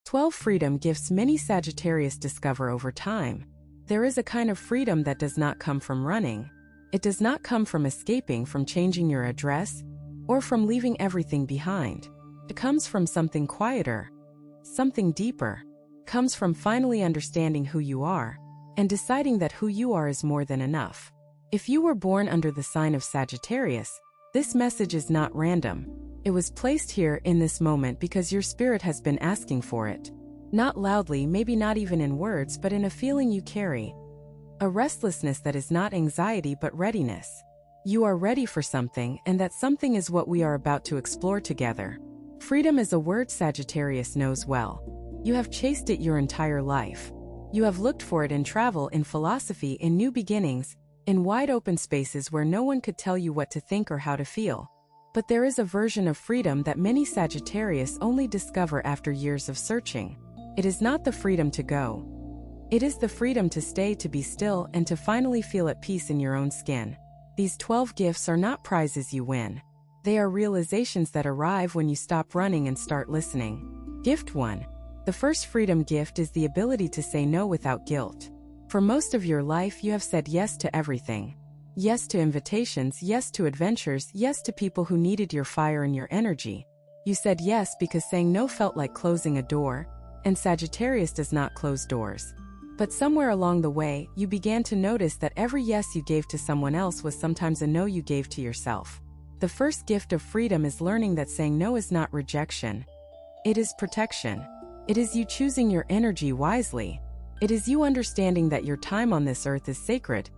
12 freedom gifts many Sagittarius discover over time. There is a kind of freedom that does not come from running. It does not come from escaping, from changing your address, or from leaving everything behind. It comes from something quieter, something deeper. It comes from finally understanding who you are, and deciding that who you are is more than enough. If you were born under the sign of Sagittarius, this message is not random. It was placed here in this moment because your spirit has been asking for it. Not loudly, maybe not even in words, but in a feeling you carry. A restlessness that is not anxiety but readiness. You are ready for something, and that something is what we are about to explore together. Freedom is a word Sagittarius knows well. You have chased it your entire life. You have looked for it in travel, in philosophy, in new beginnings, in wide open spaces where no one could tell you what to think or how to feel. But there is a version of freedom that many Sagittarius only discover after years of searching. It is not the freedom to go. It is the freedom to stay, to be still, and to finally feel at peace in your own skin. These 12 gifts are not prizes you win. They are realizations that arrive when you stop running and start listening. Gift 1. The first freedom gift is the ability to say no without guilt. For most of your life, you have said yes to everything. Yes to invitations, yes to adventures, yes to people who needed your fire and your energy. You said yes because saying no felt like closing a door, and Sagittarius does not close doors. But somewhere along the way, you began to notice that every yes you gave to someone else was sometimes a no you gave to yourself. The first gift of freedom is learning that saying no is not rejection. It is protection. It is you choosing your energy wisely. It is you understanding that your time on this earth is sacred,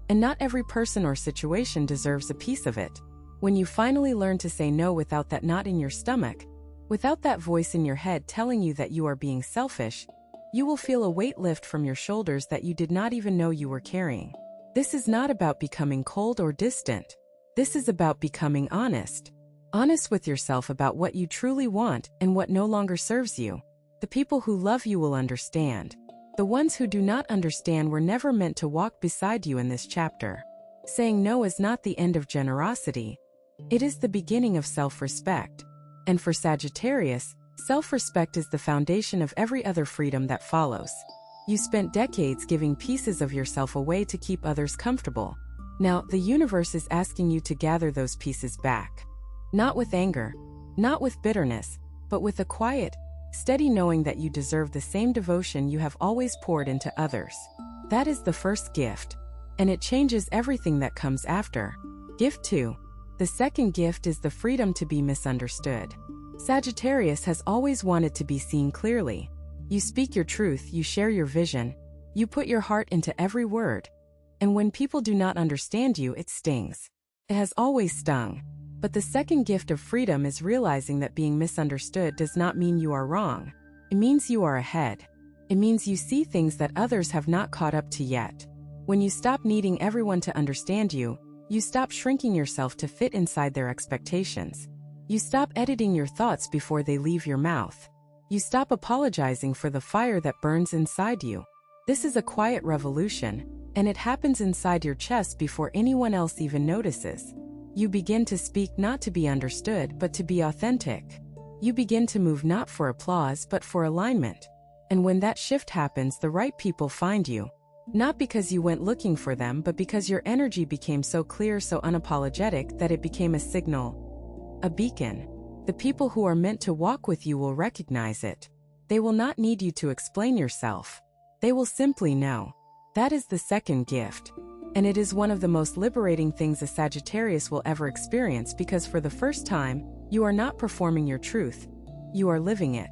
and not every person or situation deserves a piece of it. When you finally learn to say no without that knot in your stomach, without that voice in your head telling you that you are being selfish, you will feel a weight lift from your shoulders that you did not even know you were carrying. This is not about becoming cold or distant. This is about becoming honest. Honest with yourself about what you truly want and what no longer serves you. The people who love you will understand. The ones who do not understand were never meant to walk beside you in this chapter. Saying no is not the end of generosity. It is the beginning of self-respect. And for Sagittarius, self-respect is the foundation of every other freedom that follows. You spent decades giving pieces of yourself away to keep others comfortable. Now, the universe is asking you to gather those pieces back. Not with anger, not with bitterness, but with a quiet, steady knowing that you deserve the same devotion you have always poured into others. That is the first gift, and it changes everything that comes after. Gift 2. The second gift is the freedom to be misunderstood. Sagittarius has always wanted to be seen clearly. You speak your truth, you share your vision, you put your heart into every word. And when people do not understand you, it stings. It has always stung. But the second gift of freedom is realizing that being misunderstood does not mean you are wrong. It means you are ahead. It means you see things that others have not caught up to yet. When you stop needing everyone to understand you, you stop shrinking yourself to fit inside their expectations. You stop editing your thoughts before they leave your mouth. You stop apologizing for the fire that burns inside you. This is a quiet revolution, and it happens inside your chest before anyone else even notices. You begin to speak not to be understood, but to be authentic. You begin to move not for applause, but for alignment. And when that shift happens, the right people find you. Not because you went looking for them, but because your energy became so clear, so unapologetic, that it became a signal. A beacon. The people who are meant to walk with you will recognize it. They will not need you to explain yourself. They will simply know. That is the second gift. And it is one of the most liberating things a Sagittarius will ever experience, because for the first time, you are not performing your truth. You are living it.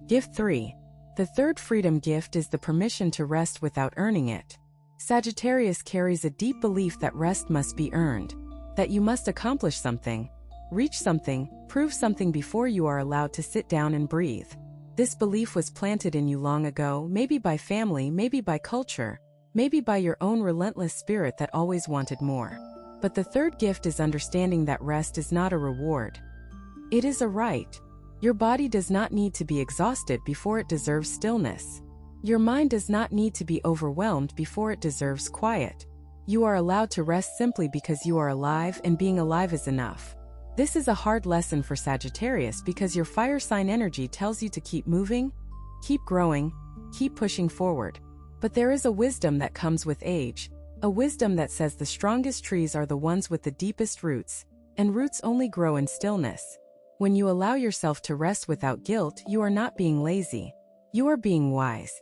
Gift 3. The third freedom gift is the permission to rest without earning it. Sagittarius carries a deep belief that rest must be earned. That you must accomplish something, reach something, prove something before you are allowed to sit down and breathe. This belief was planted in you long ago, maybe by family, maybe by culture, maybe by your own relentless spirit that always wanted more. But the third gift is understanding that rest is not a reward. It is a right. Your body does not need to be exhausted before it deserves stillness. Your mind does not need to be overwhelmed before it deserves quiet. You are allowed to rest simply because you are alive, and being alive is enough. This is a hard lesson for Sagittarius because your fire sign energy tells you to keep moving, Keep growing, keep pushing forward. But there is a wisdom that comes with age, a wisdom that says the strongest trees are the ones with the deepest roots, and roots only grow in stillness. When you allow yourself to rest without guilt, you are not being lazy. You are being wise.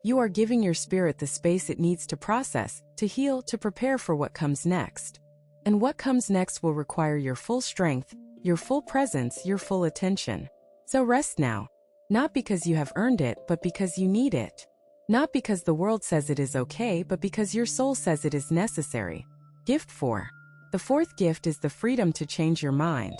You are giving your spirit the space it needs to process, to heal, to prepare for what comes next. And what comes next will require your full strength, your full presence, your full attention. So rest now. Not because you have earned it, but because you need it. Not because the world says it is okay, but because your soul says it is necessary. Gift 4. The fourth gift is the freedom to change your mind.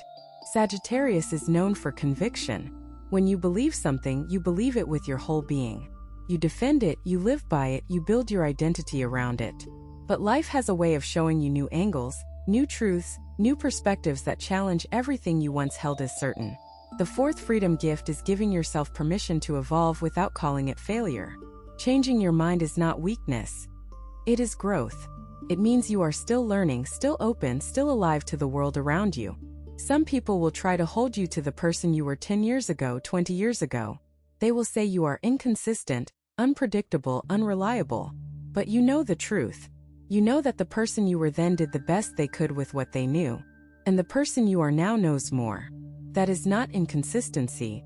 Sagittarius is known for conviction. When you believe something, you believe it with your whole being. You defend it, you live by it, you build your identity around it. But life has a way of showing you new angles, new truths, new perspectives that challenge everything you once held as certain. The fourth freedom gift is giving yourself permission to evolve without calling it failure. Changing your mind is not weakness. It is growth. It means you are still learning, still open, still alive to the world around you. Some people will try to hold you to the person you were 10 years ago, 20 years ago. They will say you are inconsistent, unpredictable, unreliable. But you know the truth. You know that the person you were then did the best they could with what they knew. And the person you are now knows more. That is not inconsistency.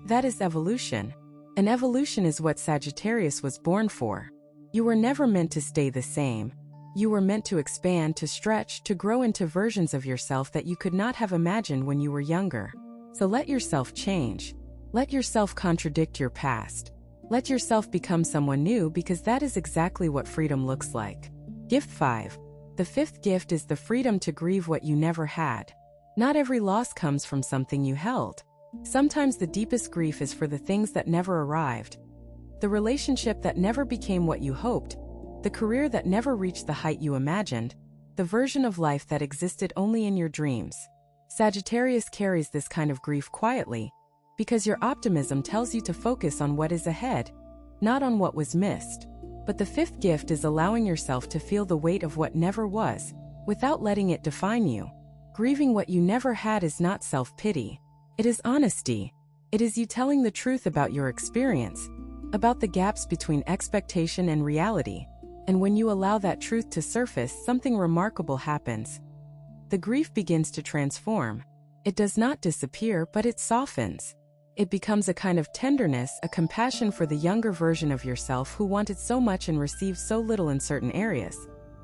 That is evolution. And evolution is what Sagittarius was born for. You were never meant to stay the same. You were meant to expand, to stretch, to grow into versions of yourself that you could not have imagined when you were younger. So let yourself change. Let yourself contradict your past. Let yourself become someone new, because that is exactly what freedom looks like. Gift 5. The fifth gift is the freedom to grieve what you never had. Not every loss comes from something you held. Sometimes the deepest grief is for the things that never arrived. The relationship that never became what you hoped. The career that never reached the height you imagined. The version of life that existed only in your dreams. Sagittarius carries this kind of grief quietly, because your optimism tells you to focus on what is ahead, not on what was missed. But the fifth gift is allowing yourself to feel the weight of what never was, without letting it define you. Grieving what you never had is not self-pity. It is honesty. It is you telling the truth about your experience, about the gaps between expectation and reality. And when you allow that truth to surface, something remarkable happens. The grief begins to transform. It does not disappear, but it softens. It becomes a kind of tenderness, a compassion for the younger version of yourself who wanted so much and received so little in certain areas.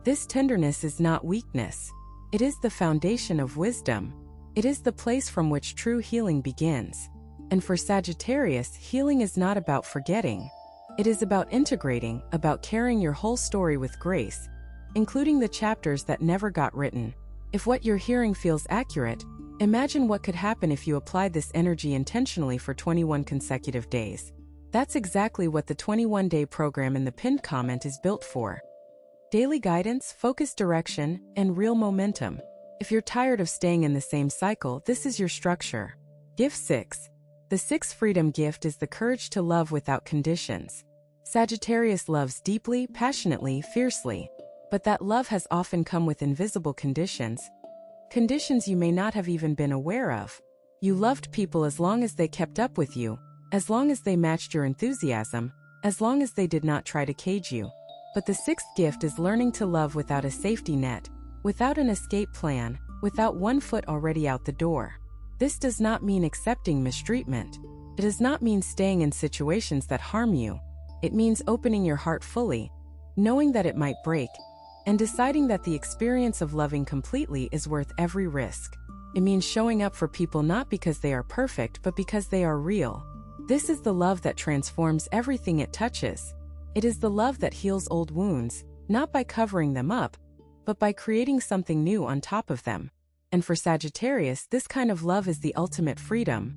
This tenderness is not weakness. It is the foundation of wisdom. It is the place from which true healing begins. And for Sagittarius, healing is not about forgetting. It is about integrating, about carrying your whole story with grace, including the chapters that never got written. If what you're hearing feels accurate, imagine what could happen if you applied this energy intentionally for 21 consecutive days. That's exactly what the 21-day program in the pinned comment is built for. Daily guidance, focused direction, and real momentum. If you're tired of staying in the same cycle, this is your structure. Gift 6. The sixth freedom gift is the courage to love without conditions. Sagittarius loves deeply, passionately, fiercely. But that love has often come with invisible conditions. Conditions you may not have even been aware of. You loved people as long as they kept up with you, as long as they matched your enthusiasm, as long as they did not try to cage you. But the sixth gift is learning to love without a safety net, without an escape plan, without one foot already out the door. This does not mean accepting mistreatment. It does not mean staying in situations that harm you. It means opening your heart fully, knowing that it might break, and deciding that the experience of loving completely is worth every risk. It means showing up for people not because they are perfect, but because they are real. This is the love that transforms everything it touches. It is the love that heals old wounds, not by covering them up, but by creating something new on top of them. And for Sagittarius, this kind of love is the ultimate freedom,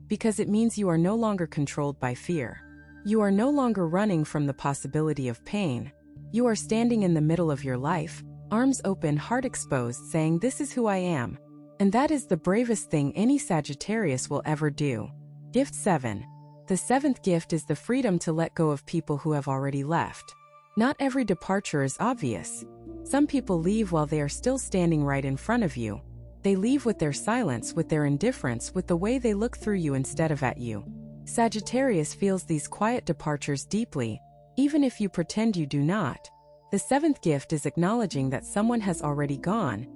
because it means you are no longer controlled by fear. You are no longer running from the possibility of pain. You are standing in the middle of your life, arms open, heart exposed, saying, "This is who I am." And that is the bravest thing any Sagittarius will ever do. Gift 7. The seventh gift is the freedom to let go of people who have already left. Not every departure is obvious. Some people leave while they are still standing right in front of you. They leave with their silence, with their indifference, with the way they look through you instead of at you. Sagittarius feels these quiet departures deeply, even if you pretend you do not. The seventh gift is acknowledging that someone has already gone,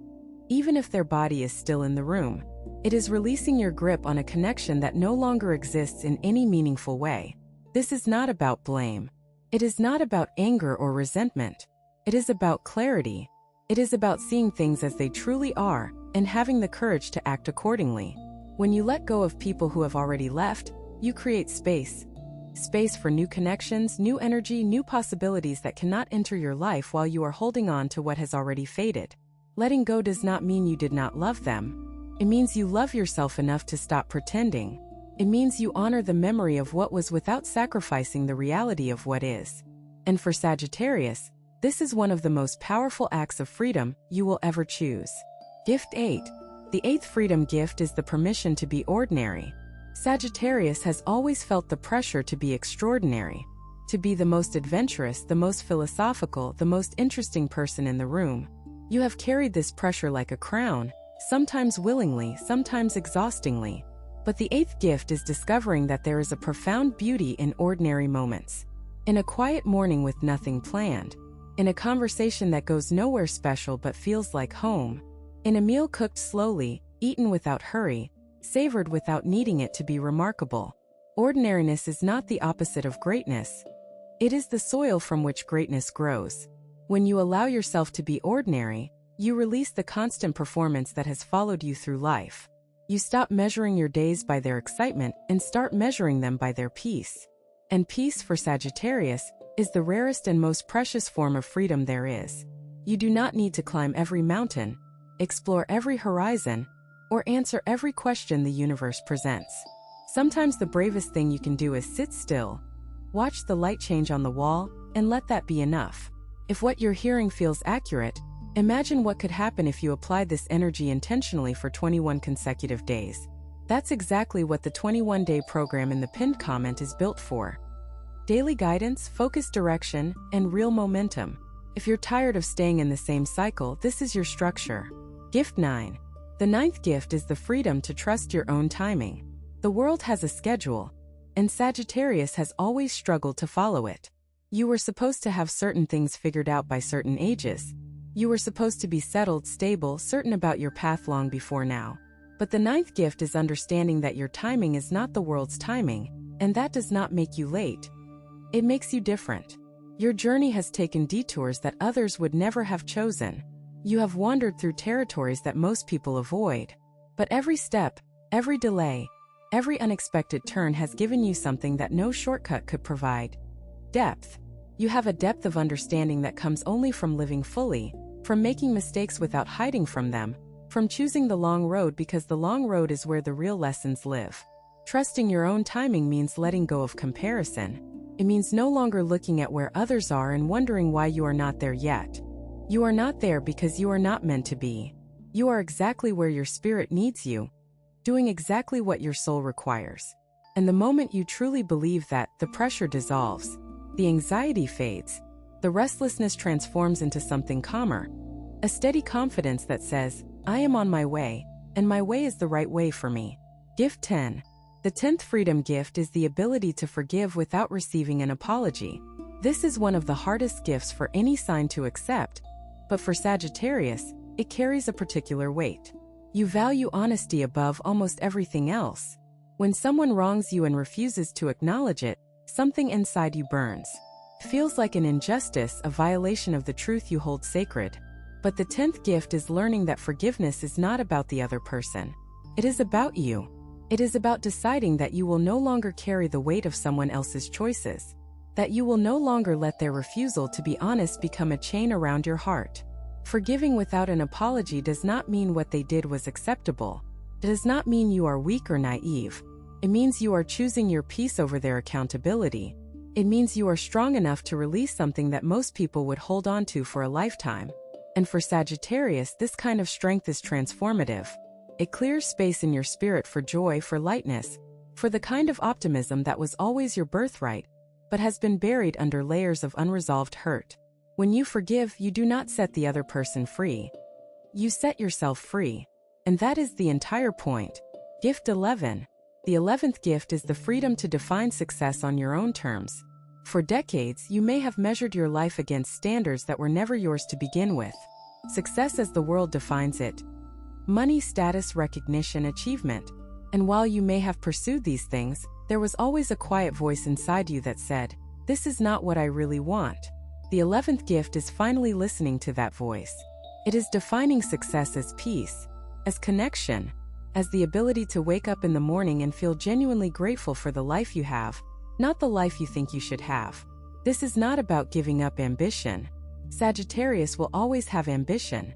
even if their body is still in the room. It is releasing your grip on a connection that no longer exists in any meaningful way. This is not about blame. It is not about anger or resentment. It is about clarity. It is about seeing things as they truly are and having the courage to act accordingly. When you let go of people who have already left, you create space. Space for new connections, new energy, new possibilities that cannot enter your life while you are holding on to what has already faded. Letting go does not mean you did not love them. It means you love yourself enough to stop pretending. It means you honor the memory of what was without sacrificing the reality of what is. And for Sagittarius, this is one of the most powerful acts of freedom you will ever choose. Gift 8. The eighth freedom gift is the permission to be ordinary. Sagittarius has always felt the pressure to be extraordinary, to be the most adventurous, the most philosophical, the most interesting person in the room. You have carried this pressure like a crown, sometimes willingly, sometimes exhaustingly. But the eighth gift is discovering that there is a profound beauty in ordinary moments. In a quiet morning with nothing planned. In a conversation that goes nowhere special but feels like home. In a meal cooked slowly, eaten without hurry, savored without needing it to be remarkable. Ordinariness is not the opposite of greatness. It is the soil from which greatness grows. When you allow yourself to be ordinary, you release the constant performance that has followed you through life. You stop measuring your days by their excitement and start measuring them by their peace. And peace for Sagittarius is the rarest and most precious form of freedom there is. You do not need to climb every mountain, explore every horizon, or answer every question the universe presents. Sometimes the bravest thing you can do is sit still, watch the light change on the wall, and let that be enough. If what you're hearing feels accurate, imagine what could happen if you applied this energy intentionally for 21 consecutive days. That's exactly what the 21-day program in the pinned comment is built for. Daily guidance, focused direction, and real momentum. If you're tired of staying in the same cycle, this is your structure. Gift 9. The ninth gift is the freedom to trust your own timing. The world has a schedule, and Sagittarius has always struggled to follow it. You were supposed to have certain things figured out by certain ages. You were supposed to be settled, stable, certain about your path long before now. But the ninth gift is understanding that your timing is not the world's timing, and that does not make you late. It makes you different. Your journey has taken detours that others would never have chosen. You have wandered through territories that most people avoid. But every step, every delay, every unexpected turn has given you something that no shortcut could provide. Depth. You have a depth of understanding that comes only from living fully, from making mistakes without hiding from them, from choosing the long road because the long road is where the real lessons live. Trusting your own timing means letting go of comparison. It means no longer looking at where others are and wondering why you are not there yet. You are not there because you are not meant to be. You are exactly where your spirit needs you, doing exactly what your soul requires. And the moment you truly believe that, the pressure dissolves, the anxiety fades, the restlessness transforms into something calmer, a steady confidence that says, I am on my way, and my way is the right way for me. Gift 10. The 10th freedom gift is the ability to forgive without receiving an apology. This is one of the hardest gifts for any sign to accept, but for Sagittarius, it carries a particular weight. You value honesty above almost everything else. When someone wrongs you and refuses to acknowledge it, something inside you burns. It feels like an injustice, a violation of the truth you hold sacred. But the 10th gift is learning that forgiveness is not about the other person. It is about you. It is about deciding that you will no longer carry the weight of someone else's choices. That you will no longer let their refusal to be honest become a chain around your heart. Forgiving without an apology does not mean what they did was acceptable. It does not mean you are weak or naive. It means you are choosing your peace over their accountability. It means you are strong enough to release something that most people would hold on to for a lifetime. And for Sagittarius, this kind of strength is transformative. It clears space in your spirit for joy, for lightness, for the kind of optimism that was always your birthright, but has been buried under layers of unresolved hurt. When you forgive, you do not set the other person free. You set yourself free. And that is the entire point. Gift 11. The 11th gift is the freedom to define success on your own terms. For decades, you may have measured your life against standards that were never yours to begin with. Success as the world defines it. Money, status, recognition, achievement. And while you may have pursued these things, there was always a quiet voice inside you that said, "This is not what I really want." The 11th gift is finally listening to that voice. It is defining success as peace, as connection, as the ability to wake up in the morning and feel genuinely grateful for the life you have, not the life you think you should have. This is not about giving up ambition. Sagittarius will always have ambition.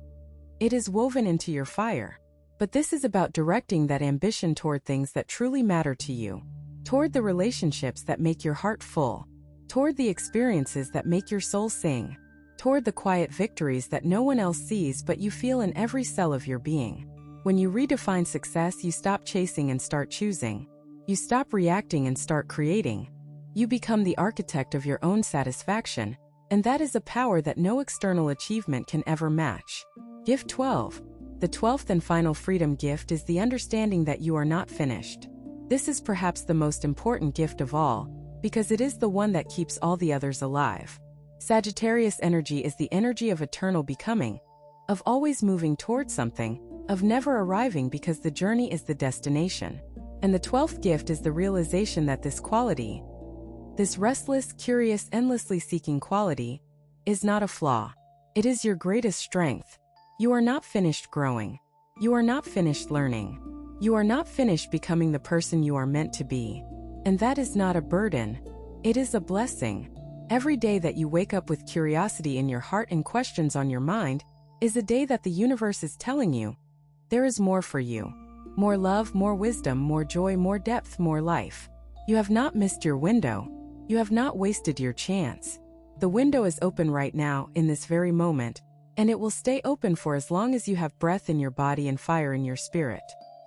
It is woven into your fire. But this is about directing that ambition toward things that truly matter to you, toward the relationships that make your heart full, toward the experiences that make your soul sing, toward the quiet victories that no one else sees but you feel in every cell of your being. When you redefine success, you stop chasing and start choosing. You stop reacting and start creating. You become the architect of your own satisfaction, and that is a power that no external achievement can ever match. Gift 12. The 12th and final freedom gift is the understanding that you are not finished. This is perhaps the most important gift of all, because it is the one that keeps all the others alive. Sagittarius energy is the energy of eternal becoming, of always moving towards something, of never arriving because the journey is the destination. And the 12th gift is the realization that this quality, this restless, curious, endlessly seeking quality, is not a flaw. It is your greatest strength. You are not finished growing. You are not finished learning. You are not finished becoming the person you are meant to be. And that is not a burden. It is a blessing. Every day that you wake up with curiosity in your heart and questions on your mind is a day that the universe is telling you, there is more for you. More love, more wisdom, more joy, more depth, more life. You have not missed your window. You have not wasted your chance. The window is open right now, in this very moment, and it will stay open for as long as you have breath in your body and fire in your spirit.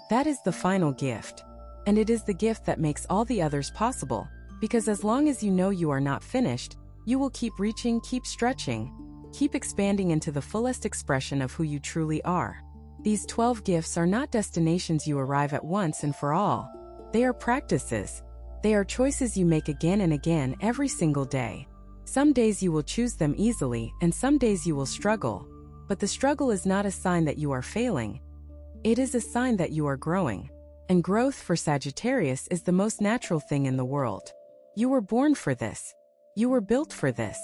That is the final gift. And it is the gift that makes all the others possible, because as long as you know you are not finished, you will keep reaching, keep stretching, keep expanding into the fullest expression of who you truly are. These 12 gifts are not destinations you arrive at once and for all. They are practices. They are choices you make again and again every single day. Some days you will choose them easily, and some days you will struggle. But the struggle is not a sign that you are failing. It is a sign that you are growing. And growth for Sagittarius is the most natural thing in the world. You were born for this. You were built for this.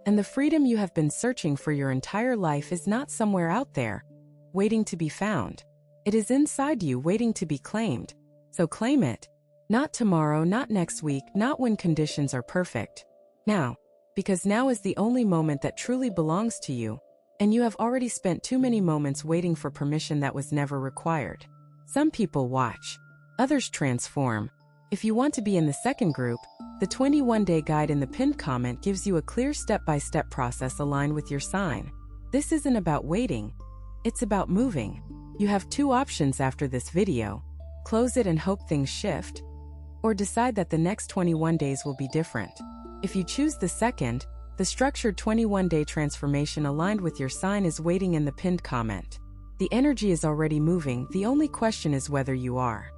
And the freedom you have been searching for your entire life is not somewhere out there, waiting to be found. It is inside you, waiting to be claimed. So claim it. Not tomorrow, not next week, not when conditions are perfect. Now. Because now is the only moment that truly belongs to you, and you have already spent too many moments waiting for permission that was never required. Some people watch, others transform. If you want to be in the second group, the 21-day guide in the pinned comment gives you a clear step-by-step process aligned with your sign. This isn't about waiting, it's about moving. You have two options after this video: close it and hope things shift, or decide that the next 21 days will be different. If you choose the second, the structured 21-day transformation aligned with your sign is waiting in the pinned comment. The energy is already moving, the only question is whether you are.